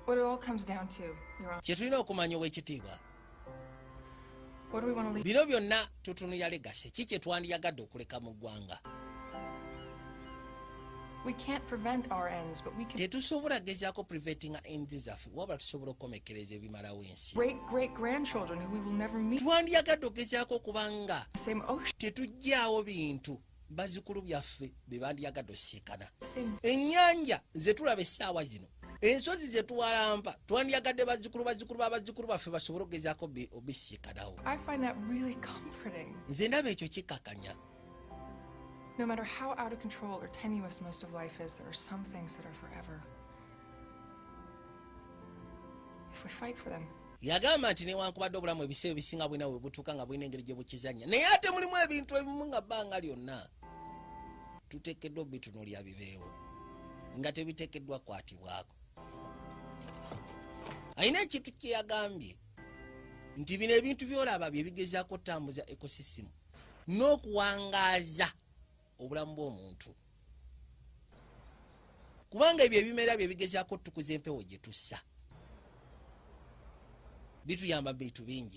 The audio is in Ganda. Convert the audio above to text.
What it all comes down to, Your Honor. Kyetulina okumanya ow'ekitiibwa. What do we want to leave? Bino byonna tutunulya legasi ki kye twandiyagadde okuleka mu ggwanga. We can't prevent our ends, but we can. Tetusobola gezaako preventinga ends zaffe wabula tusobola okukomekereza ebimalawo ensi. Great-great-grandchildren who we will never meet. Twandiyagadde ogezaako okubanga Same ocean. tetuggyaawo bintu bazzukulu byaffe bye bandiyagadde osiikana. Same. Ennyanja ze tulaba essaawa zino, ensozi ze tuwalampa, twandiyagadde bazzukulu baffe basobole ogezaako obisiikanawo. I find that really comforting. Nze ndaba ekyo kikkakanya. No matter how out of control or tenuous most of life is, there are some things that are forever. If we fight for them. Yagamba nti newankubadde obulamu ebiseera ebisinga bwina we butuuka nga bulina engeri gye bukizannya, naye ate mulimu ebintu ebimu nga bbanga lyonna tuteekeddwa obitunuulya bibeewo nga tebiteekeddwa kwatibwako. Alina ekintu kye yagambye nti bino ebintu by'olaba bye bigezaako otambuza ekosisimu n'okuwangaaza obulamu bw'omuntu, kubanga ebyo ebimera bye bigezaako tukuza empewo gye tussa bituyamba bintu bingi.